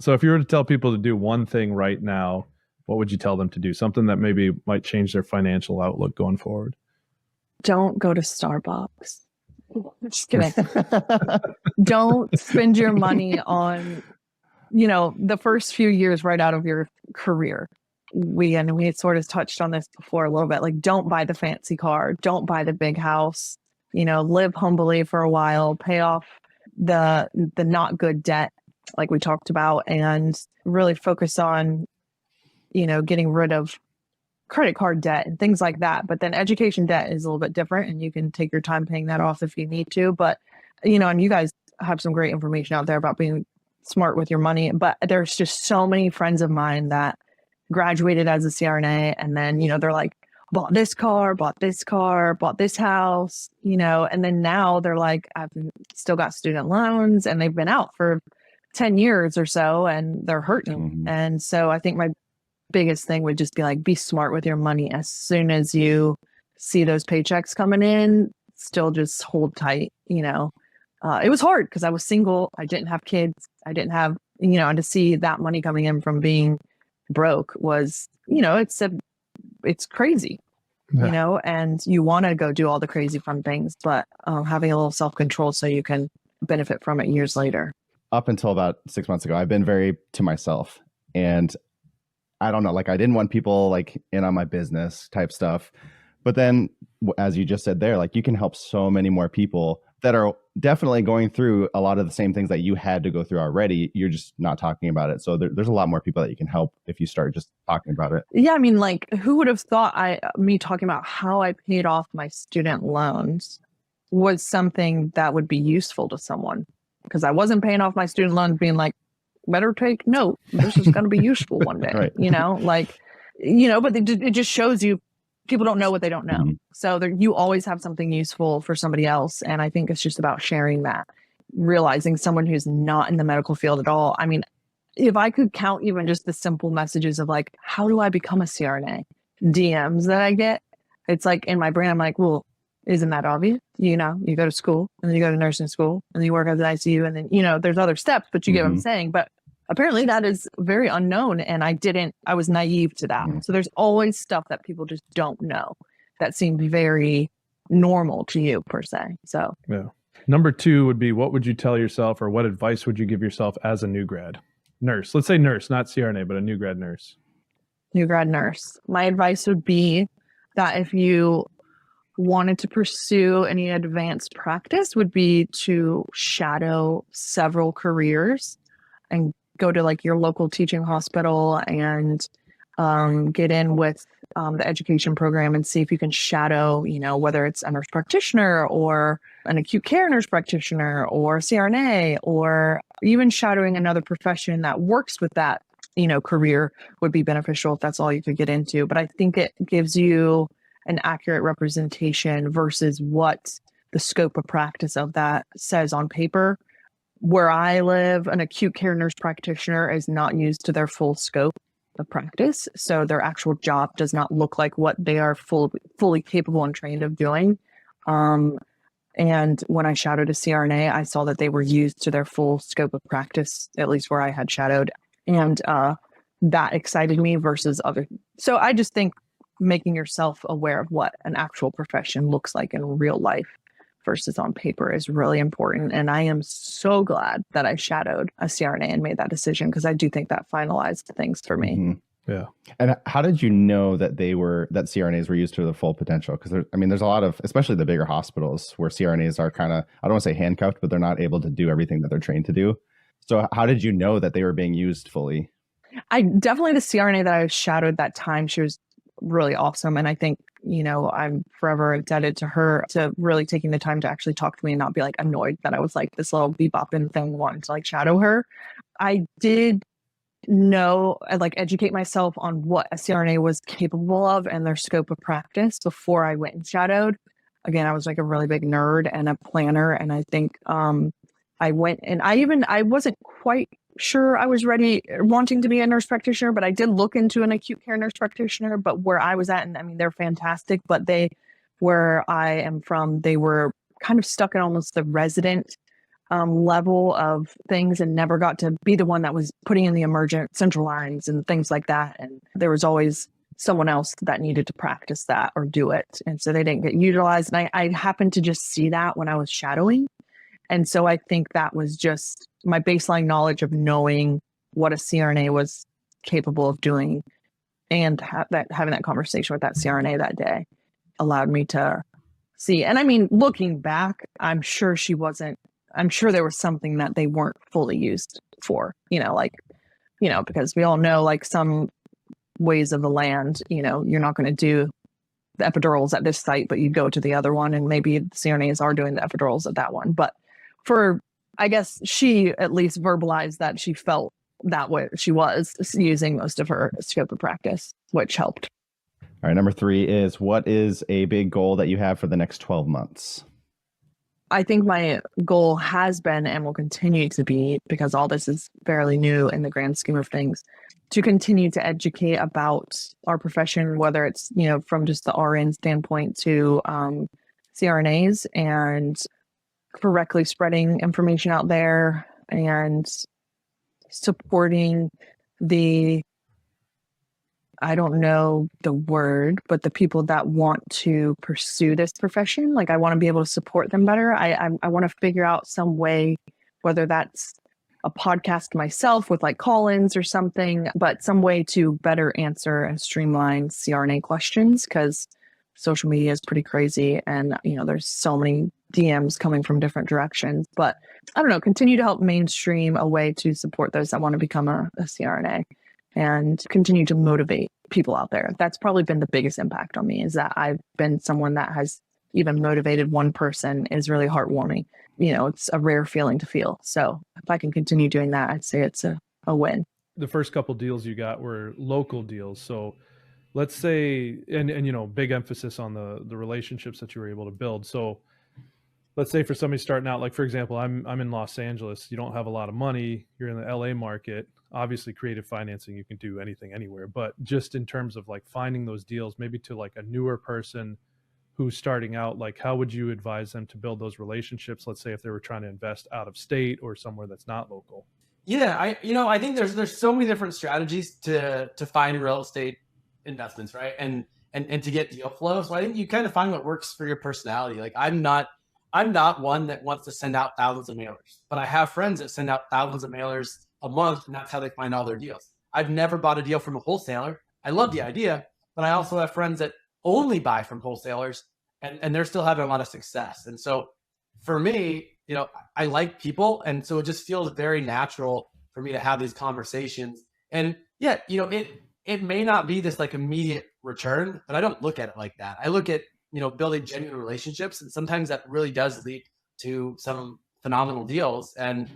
So if you were to tell people to do one thing right now, what would you tell them to do? Something that maybe might change their financial outlook going forward. Don't go to Starbucks. Just kidding. Don't spend your money on, the first few years right out of your career. We had sort of touched on this before a little bit. Like, don't buy the fancy car. Don't buy the big house. Live humbly for a while. Pay off the not good debt, like we talked about, and really focus on, getting rid of credit card debt and things like that. But then education debt is a little bit different, and you can take your time paying that off if you need to. But, and you guys have some great information out there about being smart with your money. But there's just so many friends of mine that graduated as a CRNA, and then, they're like, bought this car, bought this house, and then now they're like, I've still got student loans, and they've been out for 10 years or so, and they're hurting. Mm-hmm. And so I think my biggest thing would just be like, be smart with your money. As soon as you see those paychecks coming in, still just hold tight. It was hard because I was single. I didn't have kids. I didn't have, and to see that money coming in from being broke was, it's crazy, and you want to go do all the crazy fun things, but having a little self-control so you can benefit from it years later. Up until about 6 months ago, I've been very to myself, and I don't know, like, I didn't want people like in on my business type stuff. But then, as you just said there, like, you can help so many more people that are definitely going through a lot of the same things that you had to go through already. You're just not talking about it. So there's a lot more people that you can help if you start just talking about it. Yeah. I mean, like, who would have thought me talking about how I paid off my student loans was something that would be useful to someone? Because I wasn't paying off my student loans being like, better take note. This is going to be useful one day, Right. But it just shows you people don't know what they don't know. Mm-hmm. So you always have something useful for somebody else. And I think it's just about sharing that, realizing someone who's not in the medical field at all. I mean, if I could count even just the simple messages of like, how do I become a CRNA? DMs that I get, it's like in my brain, I'm like, well, isn't that obvious? You go to school and then you go to nursing school and then you work as an ICU and then, there's other steps, but you get what I'm saying. But apparently that is very unknown. And I was naive to that. So there's always stuff that people just don't know that seemed very normal to you per se. So yeah. Number 2 would be, what would you tell yourself, or what advice would you give yourself as a new grad nurse? Let's say nurse, not CRNA, but a new grad nurse. New grad nurse. My advice would be that if you wanted to pursue any advanced practice, would be to shadow several careers and go to like your local teaching hospital and get in with the education program and see if you can shadow, whether it's a nurse practitioner or an acute care nurse practitioner or CRNA, or even shadowing another profession that works with that, career would be beneficial if that's all you could get into. But I think it gives you an accurate representation versus what the scope of practice of that says on paper. Where I live, an acute care nurse practitioner is not used to their full scope of practice. So their actual job does not look like what they are fully capable and trained of doing. And when I shadowed a CRNA, I saw that they were used to their full scope of practice, at least where I had shadowed. And that excited me versus other. So I just think making yourself aware of what an actual profession looks like in real life versus on paper is really important. And I am so glad that I shadowed a CRNA and made that decision, because I do think that finalized things for me. Mm-hmm. Yeah. And how did you know that that CRNAs were used to their full potential? Because there's a lot of, especially the bigger hospitals, where CRNAs are kind of, I don't want to say handcuffed, but they're not able to do everything that they're trained to do. So how did you know that they were being used fully? Definitely the CRNA that I shadowed that time, she was really awesome. And I think, I'm forever indebted to her to really taking the time to actually talk to me and not be like annoyed that I was like this little bebopping thing wanting to like shadow her. I did know, educate myself on what a CRNA was capable of and their scope of practice before I went and shadowed. Again, I was like a really big nerd and a planner. And I think I went and I wasn't quite sure I was ready wanting to be a nurse practitioner, but I did look into an acute care nurse practitioner. But where I was at, and they're fantastic, but where I am from, they were kind of stuck in almost the resident level of things and never got to be the one that was putting in the emergent central lines and things like that. And there was always someone else that needed to practice that or do it. And so they didn't get utilized. And I happened to just see that when I was shadowing. And so I think that was just my baseline knowledge of knowing what a CRNA was capable of doing, and having that conversation with that CRNA that day allowed me to see. And I mean, looking back, I'm sure there was something that they weren't fully used for, because we all know, like, some ways of the land, you're not going to do the epidurals at this site, but you go to the other one, and maybe the CRNAs are doing the epidurals at that one. But I guess she at least verbalized that she felt that way. She was using most of her scope of practice, which helped. All right. Number 3 is, what is a big goal that you have for the next 12 months? I think my goal has been and will continue to be, because all this is fairly new in the grand scheme of things, to continue to educate about our profession, whether it's, from just the RN standpoint to CRNAs, and correctly spreading information out there and supporting I don't know the word, but the people that want to pursue this profession. Like, I want to be able to support them better. I want to figure out some way, whether that's a podcast myself with like call-ins or something, but some way to better answer and streamline CRNA questions, because social media is pretty crazy, and there's so many DMs coming from different directions. But I don't know, continue to help mainstream a way to support those that want to become a CRNA, and continue to motivate people out there. That's probably been the biggest impact on me, is that I've been someone that has even motivated one person is really heartwarming. It's a rare feeling to feel. So if I can continue doing that, I'd say it's a win. The first couple deals you got were local deals. So let's say, and big emphasis on the relationships that you were able to build. So let's say for somebody starting out, like, for example, I'm in Los Angeles. You don't have a lot of money. You're in the LA market. Obviously, creative financing, you can do anything anywhere. But just in terms of like finding those deals, maybe to like a newer person who's starting out, like, how would you advise them to build those relationships? Let's say if they were trying to invest out of state or somewhere that's not local. Yeah, I think there's so many different strategies to find real estate investments, right? And to get deal flow. So I think you kind of find what works for your personality. Like, I'm not one that wants to send out thousands of mailers, but I have friends that send out thousands of mailers a month, and that's how they find all their deals. I've never bought a deal from a wholesaler. I love the idea, but I also have friends that only buy from wholesalers, and they're still having a lot of success. And so for me, I like people. And so it just feels very natural for me to have these conversations. And yeah, it may not be this like immediate return, but I don't look at it like that. I look at, building genuine relationships. And sometimes that really does lead to some phenomenal deals. And,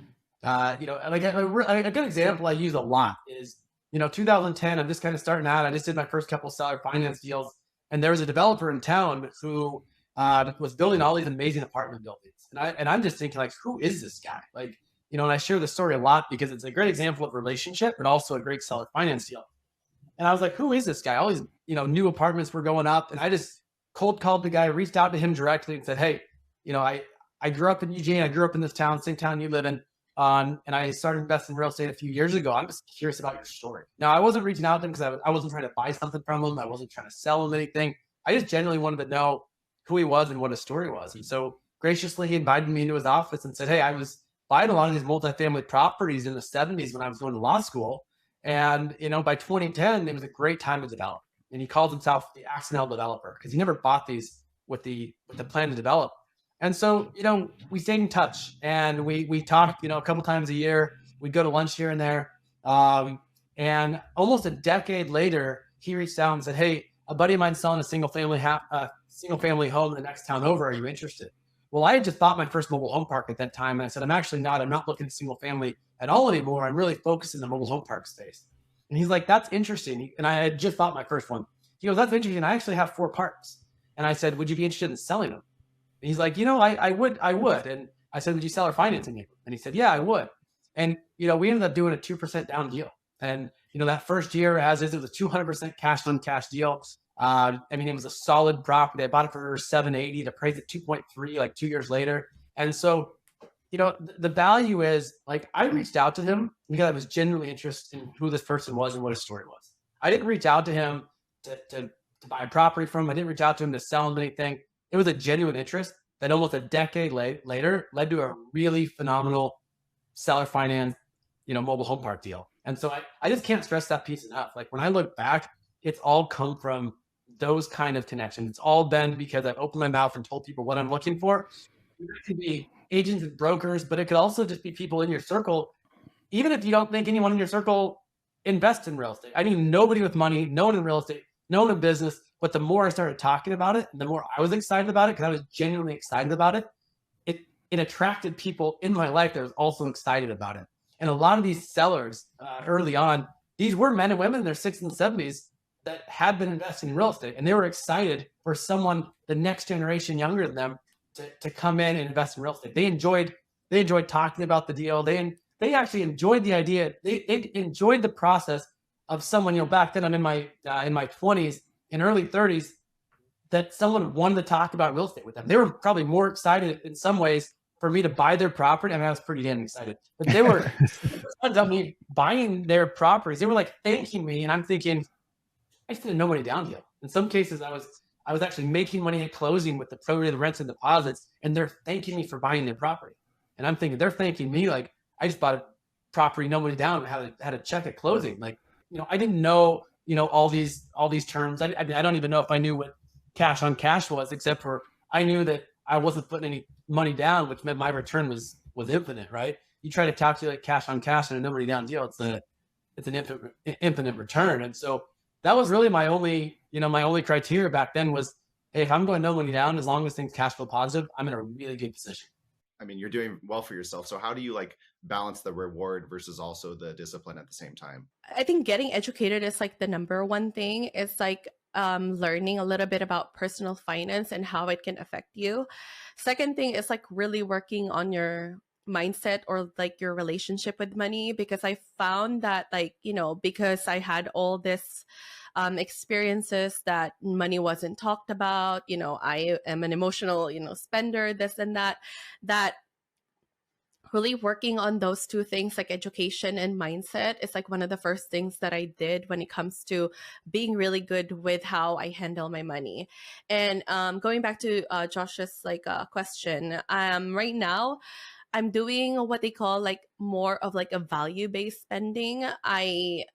like a good example I use a lot is, 2010, I'm just kind of starting out. I just did my first couple of seller finance deals. And there was a developer in town who was building all these amazing apartment buildings. And I'm just thinking, like, who is this guy? Like, and I share the story a lot because it's a great example of relationship, but also a great seller finance deal. And I was like, who is this guy? All these, new apartments were going up. And I just cold called the guy, reached out to him directly and said, hey, I grew up in Eugene. I grew up in this town, same town you live in. And I started investing in real estate a few years ago. I'm just curious about your story. Now, I wasn't reaching out to him because I wasn't trying to buy something from him. I wasn't trying to sell him anything. I just genuinely wanted to know who he was and what his story was. And so graciously, he invited me into his office and said, hey, I was buying a lot of these multifamily properties in the 70s when I was going to law school. And, by 2010, it was a great time to develop. And he called himself the accidental developer because he never bought these with the plan to develop. And so, we stayed in touch and we talked, a couple times a year. We'd go to lunch here and there. And almost a decade later, he reached out and said, hey, a buddy of mine selling a single family home in the next town over. Are you interested? Well, I had just bought my first mobile home park at that time. And I said, I'm not looking at single family at all anymore. I'm really focused in the mobile home park space. And he's like, that's interesting. And I had just bought my first one. He goes, that's interesting. I actually have 4 parks. And I said, would you be interested in selling them? And he's like, I would. And I said, would you sell or finance me? And he said, yeah, I would. And, we ended up doing a 2% down deal. And, that first year, as is, it was a 200% cash on cash deal. It was a solid property. I bought it for $780 to appraise at 2.3 like 2 years later. And so the value is like, I reached out to him because I was genuinely interested in who this person was and what his story was. I didn't reach out to him to buy a property from him. I didn't reach out to him to sell him anything. It was a genuine interest that almost a decade later led to a really phenomenal seller finance, mobile home park deal. And so I just can't stress that piece enough. Like when I look back, it's all come from those kind of connections. It's all been because I've opened my mouth and told people what I'm looking for. It could be agents and brokers, but it could also just be people in your circle. Even if you don't think anyone in your circle invests in real estate. I mean, nobody with money, no one in real estate, no one in business. But the more I started talking about it, the more I was excited about it, because I was genuinely excited about it. It attracted people in my life that was also excited about it. And a lot of these sellers early on, these were men and women in their 60s and 70s that had been investing in real estate. And they were excited for someone, the next generation younger than them, to come in and invest in real estate. They enjoyed talking about the deal. They actually enjoyed the idea. They enjoyed the process of someone, back then I'm in my 20s and early 30s, that someone wanted to talk about real estate with them. They were probably more excited in some ways for me to buy their property. I mean, I was pretty damn excited, but they were about me buying their properties. They were like thanking me, and I'm thinking, I just did a no money down deal. In some cases, I was actually making money at closing with the prorated rents and deposits, and they're thanking me for buying their property. And I'm thinking they're thanking me like I just bought a property, no money down, and had a check at closing. Like, I didn't know, all these terms. I don't even know if I knew what cash on cash was, except for I knew that I wasn't putting any money down, which meant my return was infinite, right? You try to calculate cash on cash in a no money down deal, it's an infinite return. And so that was really my only criteria back then was, hey, if I'm going no money down, as long as things cash flow positive, I'm in a really good position. I mean, you're doing well for yourself. So how do you balance the reward versus also the discipline at the same time? I think getting educated is the number one thing. It's learning a little bit about personal finance and how it can affect you. Second thing is really working on your mindset or your relationship with money, because I found that because I had all this experiences that money wasn't talked about, I am an emotional, spender, this and that really working on those two things, education and mindset, is one of the first things that I did when it comes to being really good with how I handle my money. And going back to Josh's question, right now I'm doing what they call more of a value-based spending. I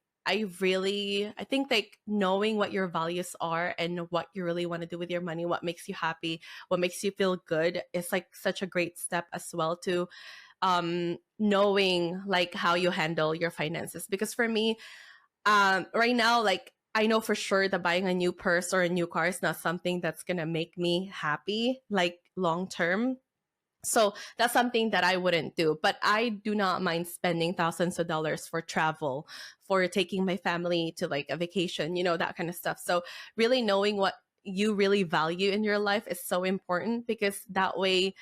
think knowing what your values are and what you really want to do with your money, what makes you happy, what makes you feel good, is such a great step as well to knowing how you handle your finances. Because for me, right now, I know for sure that buying a new purse or a new car is not something that's gonna make me happy long term. So that's something that I wouldn't do. But I do not mind spending thousands of dollars for travel, for taking my family to a vacation, that kind of stuff. So really knowing what you really value in your life is so important, because that way,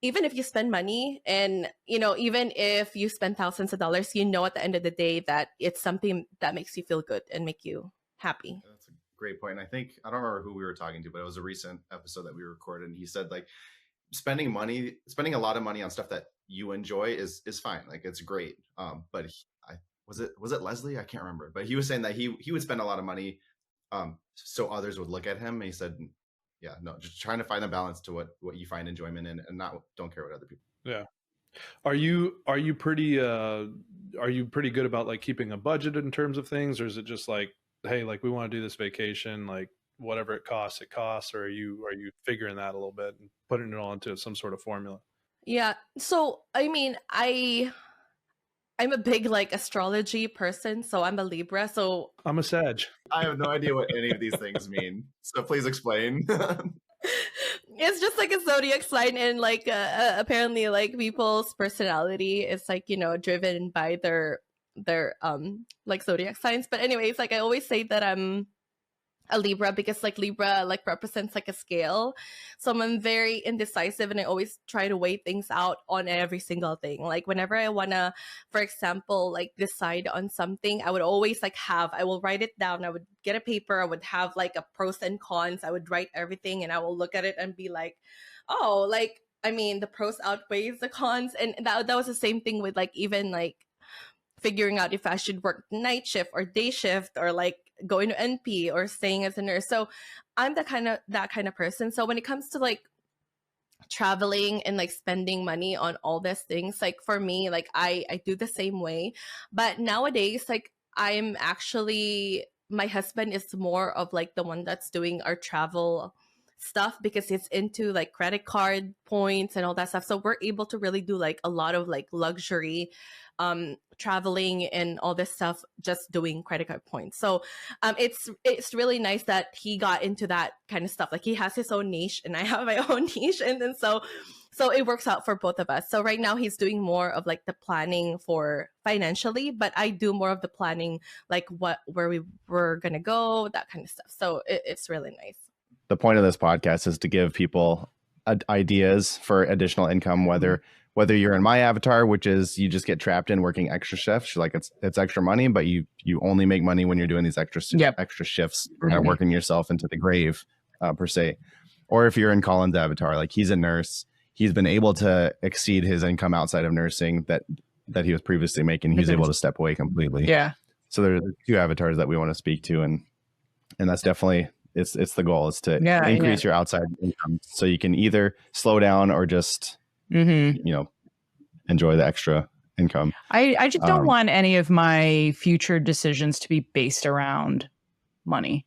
even if you spend money and, even if you spend thousands of dollars, at the end of the day that it's something that makes you feel good and make you happy. That's a great point. And I think, I don't remember who we were talking to, but it was a recent episode that we recorded. And he said spending a lot of money on stuff that you enjoy is fine. It's great. But was it Leslie? I can't remember, but he was saying that he would spend a lot of money so others would look at him. And he said, yeah, no, just trying to find a balance to what you find enjoyment in, and don't care what other people. Yeah. Are you pretty good about keeping a budget in terms of things, or is it just hey, we want to do this vacation, whatever it costs, or are you figuring that a little bit and putting it all into some sort of formula? Yeah. So, I mean, I'm a big astrology person, so I'm a Libra. So I'm a Sag. I have no idea what any of these things mean. So please explain. It's just a zodiac sign, and apparently people's personality is driven by their zodiac signs. But anyways, I always say that I'm a Libra, because Libra represents a scale. So I'm very indecisive, and I always try to weigh things out on every single thing. Whenever I wanna, for example, decide on something, I would always I will write it down. I would get a paper. I would have a pros and cons. I would write everything, and I will look at it and be oh, I mean, the pros outweighs the cons. And that was the same thing with like, even like figuring out if I should work night shift or day shift, or like going to NP or staying as a nurse. So I'm that kind of person. So when it comes to like traveling and like spending money on all these things, like for me, like I do the same way. But nowadays, like I'm actually, my husband is more of like the one that's doing our travel stuff, because he's into like credit card points and all that stuff. So we're able to really do like a lot of like luxury traveling and all this stuff, just doing credit card points. So it's really nice that he got into that kind of stuff. Like he has his own niche and I have my own niche, and then so it works out for both of us. So right now he's doing more of like the planning for financially, but I do more of the planning, like where we were gonna go, that kind of stuff. So it's really nice. The point of this podcast is to give people ideas for additional income, whether you're in my avatar, which is you just get trapped in working extra shifts, like it's extra money, but you only make money when you're doing these extra shifts, working yourself into the grave, per se. Or if you're in Colin's avatar, like he's a nurse, he's been able to exceed his income outside of nursing that he was previously making. He's able to step away completely. Yeah. So there's two avatars that we want to speak to, and that's definitely it's the goal, is to increase your outside income so you can either slow down or just enjoy the extra income. I just don't want any of my future decisions to be based around money,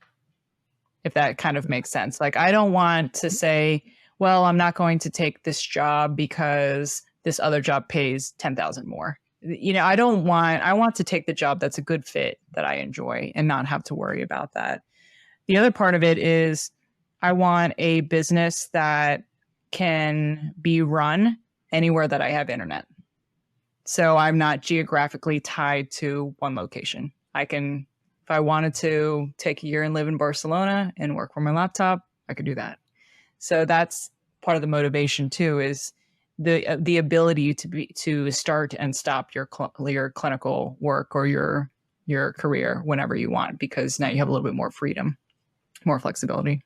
if that kind of makes sense. Like I don't want to say, well, I'm not going to take this job because this other job pays 10,000 more. I want to take the job that's a good fit, that I enjoy, and not have to worry about that. The other part of it is I want a business that can be run anywhere that I have internet. So I'm not geographically tied to one location. I can, if I wanted to take a year and live in Barcelona and work from my laptop, I could do that. So that's part of the motivation too, is the ability to start and stop your clinical work or your career whenever you want, because now you have a little bit more freedom, more flexibility.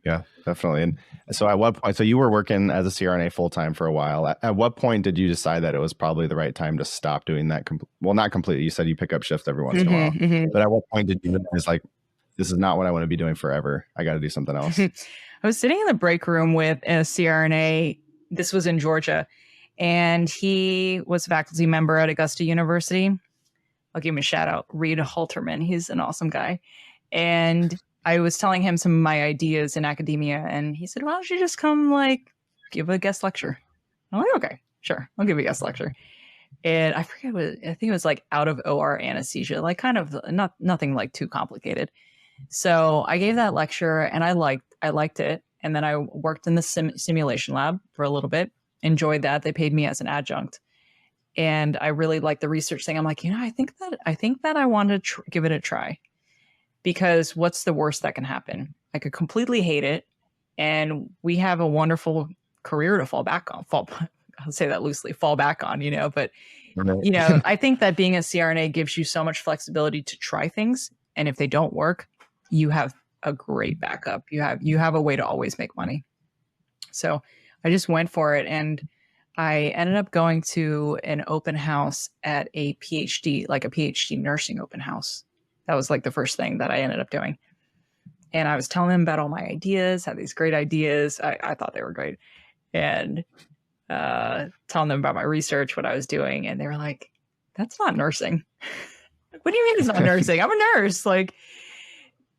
Yeah, definitely. And so at what point, so you were working as a CRNA full-time for a while. At what point did you decide that it was probably the right time to stop doing that? Well, not completely. You said you pick up shifts every once in a while. But at what point did you realize, like, this is not what I want to be doing forever? I got to do something else. I was sitting in the break room with a CRNA. This was in Georgia. And he was a faculty member at Augusta University. I'll give him a shout out. Reed Halterman. He's an awesome guy. And I was telling him some of my ideas in academia, and he said, why don't you just come like give a guest lecture? I'm like, okay, sure. I'll give a guest lecture. And I forget I think it was like out of OR anesthesia, like kind of nothing like too complicated. So I gave that lecture and I liked it. And then I worked in the simulation lab for a little bit, enjoyed that. They paid me as an adjunct. And I really liked the research thing. I'm like, I think that I want to give it a try. Because what's the worst that can happen? I could completely hate it, and we have a wonderful career to fall back on. I'll say that loosely, fall back on, But, I think that being a CRNA gives you so much flexibility to try things. And if they don't work, you have a great backup. You have a way to always make money. So I just went for it, and I ended up going to an open house at a PhD, like a PhD nursing open house. That was like the first thing that I ended up doing. And I was telling them about all my ideas, had these great ideas. I thought they were great. And telling them about my research, what I was doing. And they were like, that's not nursing. What do you mean it's not nursing? I'm a nurse. Like,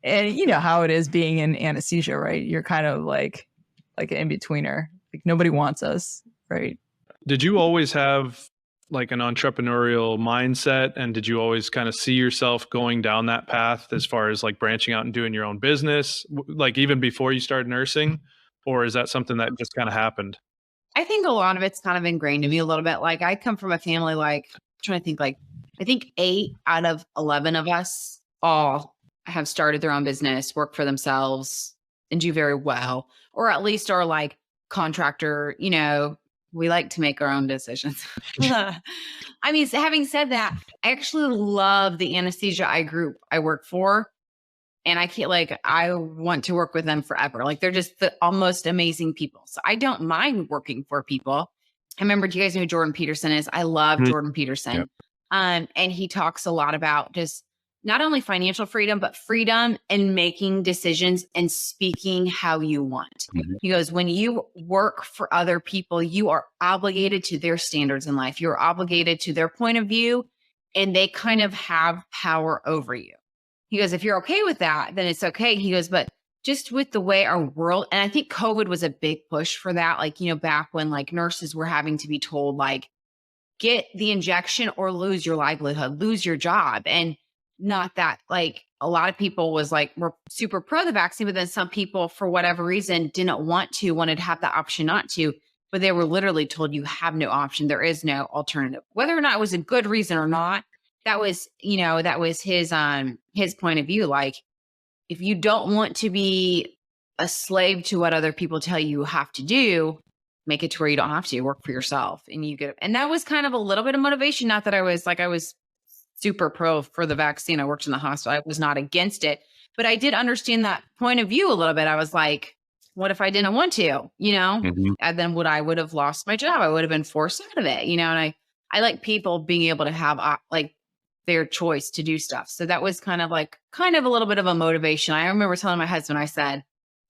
and you know how it is being in anesthesia, right? You're kind of like an in-betweener. Like nobody wants us, right? Did you always have like an entrepreneurial mindset, and did you always kind of see yourself going down that path as far as like branching out and doing your own business, like even before you started nursing, or is that something that just kind of happened? I think a lot of it's kind of ingrained in me a little bit. Like I come from a family, like I'm trying to think, like I think 8 out of 11 of us all have started their own business, work for themselves, and do very well, or at least are like contractor, we like to make our own decisions. I mean, having said that, I actually love the anesthesia group I work for. And I can't, like, I want to work with them forever. Like, they're just the almost amazing people. So I don't mind working for people. I remember, do you guys know who Jordan Peterson is? I love Jordan Peterson. Yep. And he talks a lot about just not only financial freedom, but freedom in making decisions and speaking how you want. He goes, when you work for other people, you are obligated to their standards in life. You're obligated to their point of view, and they kind of have power over you. He goes, if you're okay with that, then it's okay. He goes, but just with the way our world, and I think COVID was a big push for that. Like, you know, back when like nurses were having to be told, like, get the injection or lose your livelihood, lose your job. And not that, like, a lot of people was like, were super pro the vaccine, but then some people, for whatever reason, didn't want to, wanted to have the option not to, but they were literally told you have no option. There is no alternative. Whether or not it was a good reason or not, that was, you know, that was his point of view. Like, if you don't want to be a slave to what other people tell you have to do, make it to where you don't have to work for yourself. And you get, and that was kind of a little bit of motivation. Not that I was super pro for the vaccine. I worked in the hospital. I was not against it, but I did understand that point of view a little bit. I was like, what if I didn't want to, you know? And then I would have lost my job. I would have been forced out of it, you know? And I like people being able to have like their choice to do stuff. So that was kind of a little bit of a motivation. I remember telling my husband, I said,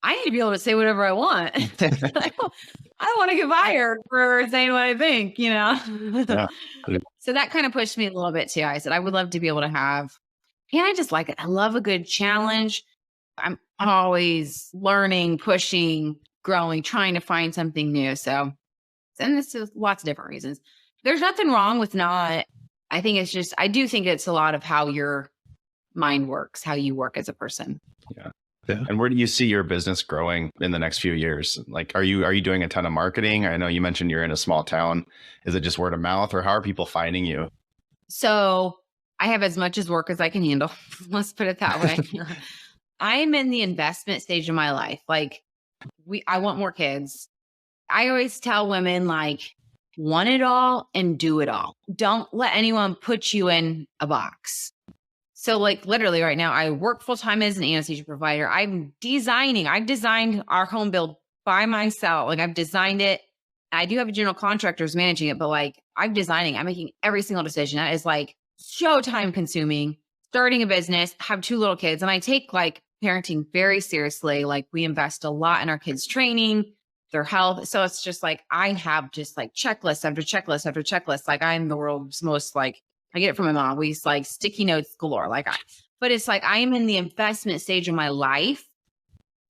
I need to be able to say whatever I want. I don't want to get fired for saying what I think, you know? Yeah. So that kind of pushed me a little bit too. I said, I would love to be able to have, and I just like it. I love a good challenge. I'm always learning, pushing, growing, trying to find something new. So, and this is lots of different reasons. There's nothing wrong with not, I think it's just, I do think it's a lot of how your mind works, how you work as a person. Yeah. And where do you see your business growing in the next few years? Like, are you doing a ton of marketing? I know you mentioned you're in a small town. Is it just word of mouth, or how are people finding you? So I have as much as work as I can handle. Let's put it that way. I am in the investment stage of my life. Like, I want more kids. I always tell women, like, want it all and do it all. Don't let anyone put you in a box. So like literally right now, I work full-time as an anesthesia provider. I've designed our home build by myself. Like, I've designed it. I do have a general contractors managing it, but like, I'm making every single decision. That is like so time consuming. Starting a business, have 2 little kids, and I take like parenting very seriously. Like, we invest a lot in our kids' training, their health. So it's just like, I have just like checklist after checklist after checklist. Like, I'm the world's most like, I get it from my mom. We use like sticky notes galore. But it's like, I am in the investment stage of my life.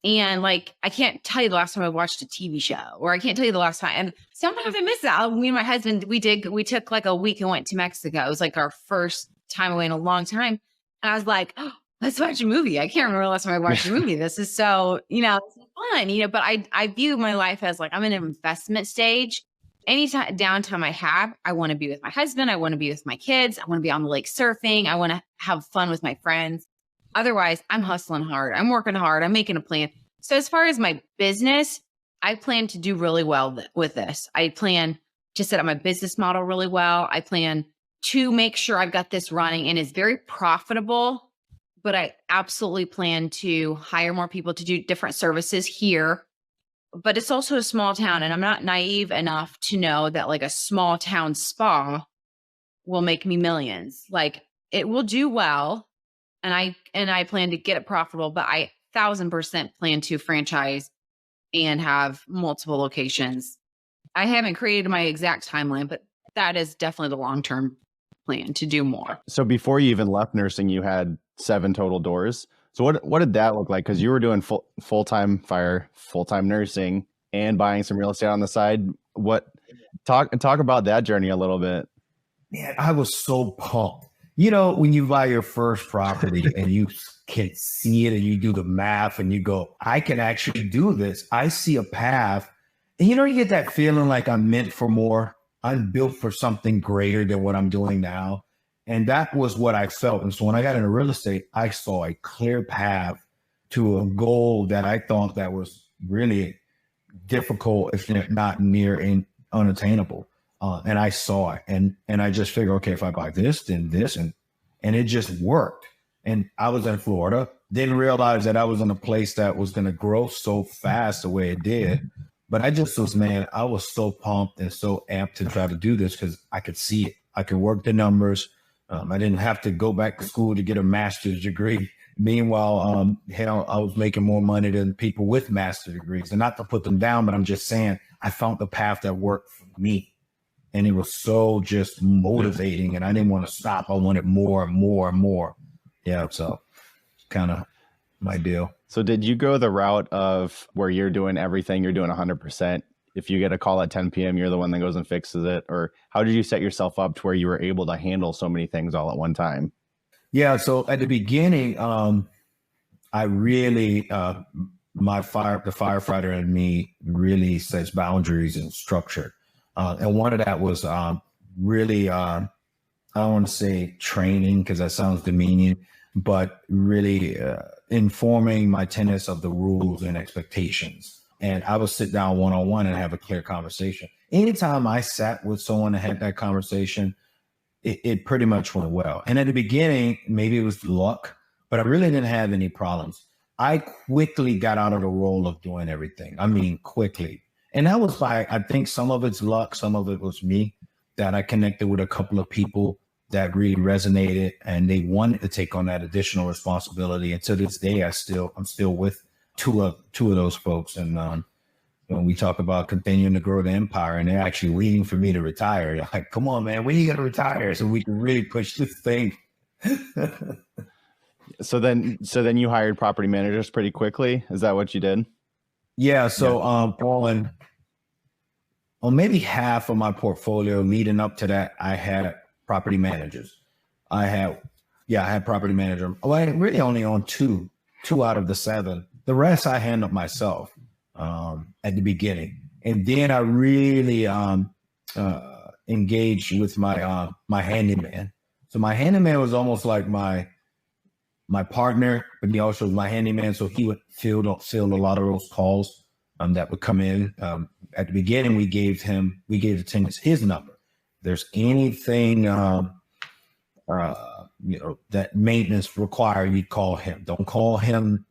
And like, I can't tell you the last time I watched a TV show, or I can't tell you the last time. And sometimes I miss that. Me and my husband, we took like a week and went to Mexico. It was like our first time away in a long time. And I was like, oh, let's watch a movie. I can't remember the last time I watched a movie. This is so, you know, it's fun, you know, but I view my life as like, I'm in an investment stage. Any downtime I have, I want to be with my husband. I want to be with my kids. I want to be on the lake surfing. I want to have fun with my friends. Otherwise, I'm hustling hard. I'm working hard. I'm making a plan. So as far as my business, I plan to do really well with this. I plan to set up my business model really well. I plan to make sure I've got this running and it's very profitable, but I absolutely plan to hire more people to do different services here. But it's also a small town, and I'm not naive enough to know that like a small town spa will make me millions. Like, it will do well, and I plan to get it profitable, but I 1,000% plan to franchise and have multiple locations. I haven't created my exact timeline, but that is definitely the long-term plan to do more. So before you even left nursing, you had 7 total doors. So what did that look like? Because you were doing full-time fire, full-time nursing, and buying some real estate on the side. Talk about that journey a little bit. Man, I was so pumped. You know, when you buy your first property and you can see it and you do the math and you go, I can actually do this. I see a path. And you know, you get that feeling like I'm meant for more. I'm built for something greater than what I'm doing now. And that was what I felt. And so when I got into real estate, I saw a clear path to a goal that I thought that was really difficult, if not near and unattainable. And I saw it, and I just figured, okay, if I buy this, then this, and it just worked. And I was in Florida. Didn't realize that I was in a place that was going to grow so fast the way it did. But I just was, man, I was so pumped and so amped to try to do this because I could see it. I could work the numbers. I didn't have to go back to school to get a master's degree. Meanwhile, hell, I was making more money than people with master's degrees. And not to put them down, but I'm just saying I found the path that worked for me. And it was so just motivating. And I didn't want to stop. I wanted more and more and more. Yeah, so kind of my deal. So did you go the route of where you're doing everything, you're doing 100%? If you get a call at 10 p.m., you're the one that goes and fixes it? Or how did you set yourself up to where you were able to handle so many things all at one time? Yeah, so at the beginning, I really, the firefighter in me really sets boundaries and structure. And one of that was really, I don't want to say training because that sounds demeaning, but really informing my tenants of the rules and expectations. And I would sit down one-on-one and have a clear conversation. Anytime I sat with someone and had that conversation, it pretty much went well. And at the beginning, maybe it was luck, but I really didn't have any problems. I quickly got out of the role of doing everything. I mean, quickly. And that was by, I think some of it's luck, some of it was me, that I connected with a couple of people that really resonated and they wanted to take on that additional responsibility. And to this day, I'm still with two of those folks. And when we talk about continuing to grow the empire, and they're actually waiting for me to retire, they're like, come on, man, when are you going to retire so we can really push this thing? So then you hired property managers pretty quickly. Is that what you did? Yeah. So on maybe half of my portfolio leading up to that, I had property managers. I had property manager. Well, I really only on two out of the 7. The rest I handled myself at the beginning. And then I really engaged with my handyman. So my handyman was almost like my partner, but he also was my handyman. So he would field a lot of those calls that would come in. At the beginning, we gave the tenants his number. There's anything, that maintenance required, you call him. Don't call him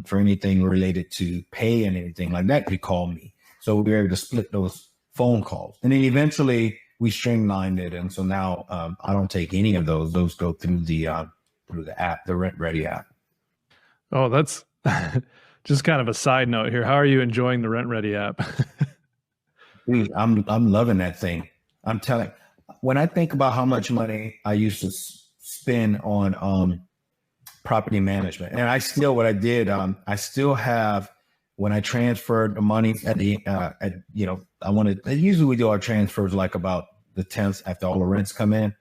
for anything related to pay and anything like that. You call me. So we were able to split those phone calls. And then eventually we streamlined it. And so now I don't take any of those. Those go through the app, the Rent Ready app. Oh, that's just kind of a side note here. How are you enjoying the Rent Ready app? Dude, I'm loving that thing. I'm telling. When I think about how much money I used to spend on property management, and I still have, when I transferred the money usually we do our transfers like about the 10th after all the rents come in.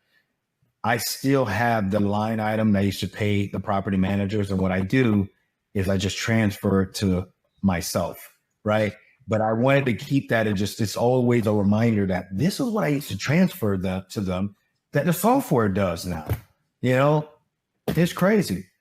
I still have the line item that I used to pay the property managers, and what I do is I just transfer it to myself, right? But I wanted to keep that, and just, it's always a reminder that this is what I used to transfer to them that the software does now. It's crazy.